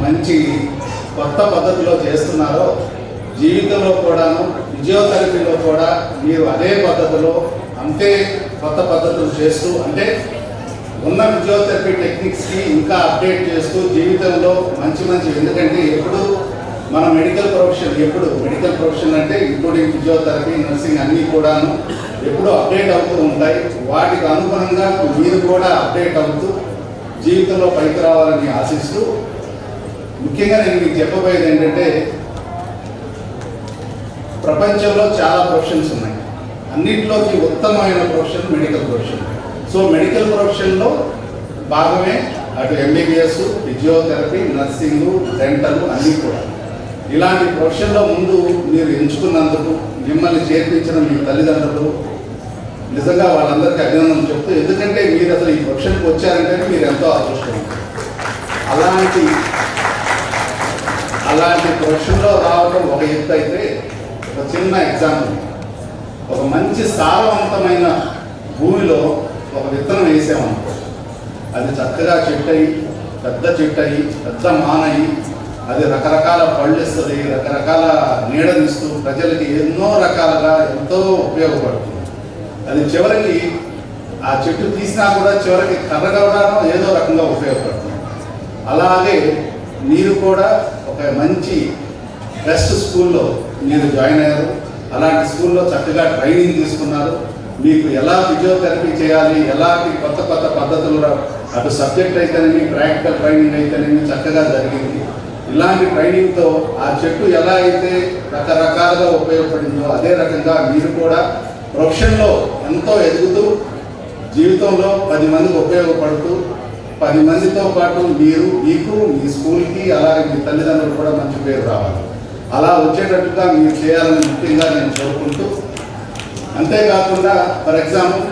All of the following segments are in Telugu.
మంచి కొత్త పద్ధతిలో చేస్తున్నారో జీవితంలో కూడాను ఫిజియోథెరపీలో కూడా మీరు అదే పద్ధతిలో అంతే కొత్త పద్ధతులు చేస్తూ అంటే ఉన్న ఫిజియోథెరపీ టెక్నిక్స్కి ఇంకా అప్డేట్ చేస్తూ జీవితంలో మంచి ఎందుకంటే ఎప్పుడు మన మెడికల్ ప్రొఫెషన్ అంటే ఇంక్లూడింగ్ ఫిజియోథెరపీ నర్సింగ్ అన్నీ కూడాను ఎప్పుడు అప్డేట్ అవుతూ ఉంటాయి. వాటికి అనుగుణంగా మీరు కూడా అప్డేట్ అవుతూ జీవితంలో పైకి రావాలని ఆశిస్తూ ముఖ్యంగా నేను మీకు చెప్పబోయేది ఏంటంటే ప్రపంచంలో చాలా ప్రొఫెషన్స్ ఉన్నాయి. అన్నింటిలోకి ఉత్తమమైన profession medical profession. So medical ప్రొఫెషన్లో భాగమే అటు ఎంబీబీఎస్, ఫిజియోథెరపీ, నర్సింగ్, డెంటల్ అన్నీ కూడా. ఇలాంటి ప్రొఫెషన్లో ముందు మీరు ఎంచుకున్నందుకు మిమ్మల్ని చేర్పించిన మీ తల్లిదండ్రులు నిజంగా వాళ్ళందరికీ అభినందనలు చెప్తూ, ఎందుకంటే మీరు అసలు ఈ ప్రొఫెషన్కి వచ్చారంటే మీరు ఎంతో అదృష్టం. అలాంటి ప్రొఫెషన్లో రావడం ఒక ఎత్తు అయితే, ఒక చిన్న ఎగ్జాంపుల్, ఒక మంచి సారవంతమైన భూమిలో ఒక విత్తనం వేసామనుకో, అది చక్కగా పెద్ద మానయి అది రకరకాల పళ్ళు ఇస్తుంది, రకరకాల నీడనిస్తూ ప్రజలకి ఎన్నో రకాలుగా ఎంతో ఉపయోగపడుతుంది. అది చివరికి ఆ చెట్టు తీసినా కూడా చివరికి కర్రగా ఏదో రకంగా ఉపయోగపడుతుంది. అలాగే మీరు కూడా ఒక మంచి బెస్ట్ స్కూల్లో మీరు జాయిన్ అయ్యారు. అలాంటి స్కూల్లో చక్కగా ట్రైనింగ్ తీసుకున్నారు. మీకు ఎలా ఫిజియోథెరపీ చేయాలి, ఎలాంటి కొత్త పద్ధతులు అటు సబ్జెక్ట్ అయితేనేమి ప్రాక్టికల్ ట్రైనింగ్ అయితేనేమి చక్కగా జరిగింది. ఇలాంటి ట్రైనింగ్తో ఆ చెట్టు ఎలా అయితే రకరకాలుగా ఉపయోగపడిందో అదే రకంగా మీరు కూడా ప్రొఫెషన్లో ఎంతో ఎదుగుతూ జీవితంలో 10 మందికి ఉపయోగపడుతూ 10 మందితో పాటు మీకు మీ స్కూల్కి అలాగే మీ తల్లిదండ్రులు కూడా మంచి పేరు రావాలి. అలా వచ్చేటట్టుగా మీరు చేయాలని ముఖ్యంగా నేను కోరుకుంటూ, అంతేకాకుండా ఫర్ ఎగ్జాంపుల్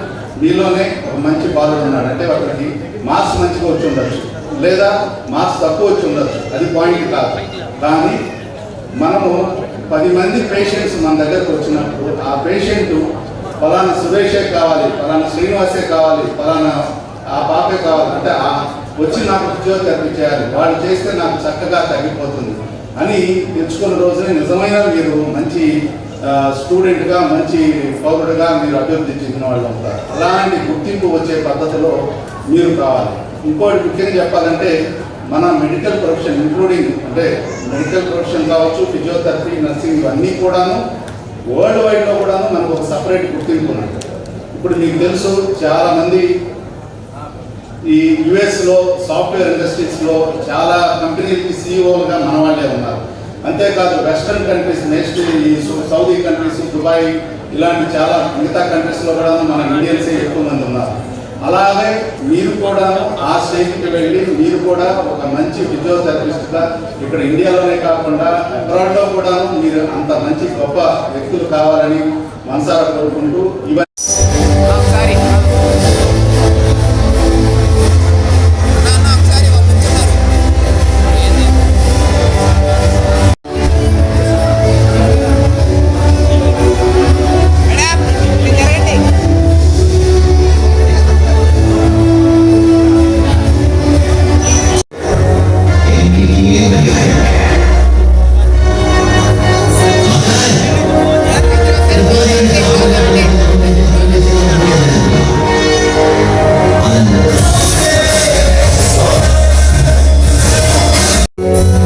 మీలోనే ఒక మంచి బాలుడు ఉన్నాడు అంటే అతనికి మార్క్స్ మంచిగా వచ్చి ఉండొచ్చు, లేదా మార్క్స్ తక్కువ వచ్చి ఉండొచ్చు, అది పాయింట్ కాదు. కానీ మనము 10 మంది పేషెంట్స్ మన దగ్గరకు వచ్చినప్పుడు ఆ పేషెంట్ ఫలానా సురేషే కావాలి, ఫలానా శ్రీనివాసే కావాలి, ఫలానా ఆ పాపే కావాలి అంటే వచ్చి నాకు ఫిజియోథెరపీ చేయాలి, వాళ్ళు చేస్తే నాకు చక్కగా తగ్గిపోతుంది అని తెచ్చుకున్న రోజునే నిజమైన మీరు మంచి స్టూడెంట్గా మంచి పౌరుడుగా మీరు అభివృద్ధి చెందిన వాళ్ళు ఉంటారు. అలాంటి గుర్తింపు వచ్చే పద్ధతిలో మీరు కావాలి. ఇంకోటి ముఖ్యంగా చెప్పాలంటే మన మెడికల్ ప్రొఫెషన్ ఇంక్లూడింగ్ అంటే మెడికల్ ప్రొఫెషన్ కావచ్చు, ఫిజియోథెరపీ, నర్సింగ్ ఇవన్నీ కూడాను వరల్డ్ వైడ్లో కూడాను మనకు ఒక సపరేట్ గుర్తింపు ఉన్నది. ఇప్పుడు మీకు తెలుసు చాలామంది ఈ యుఎస్లో సాఫ్ట్వేర్ ఇండస్ట్రీస్లో చాలా కంపెనీలకి సీఈఓలుగా మన వాళ్ళే ఉన్నారు. అంతేకాదు వెస్ట్రన్ కంట్రీస్, నెక్స్ట్ ఈ సౌదీ కంట్రీస్, దుబాయ్ ఇలాంటి చాలా మిగతా కంట్రీస్లో కూడా మన ఇండియన్సే ఎక్కువ మంది ఉన్నారు. అలాగే మీరు కూడా ఆ స్టేజ్కి వెళ్ళి మీరు కూడా ఒక మంచి ఫిజియోథెరపిస్ట్గా ఇక్కడ ఇండియాలోనే కాకుండా అబ్రాడ్లో కూడా మీరు అంత మంచి గొప్ప వ్యక్తులు కావాలని మనసారా కోరుకుంటూ Yeah.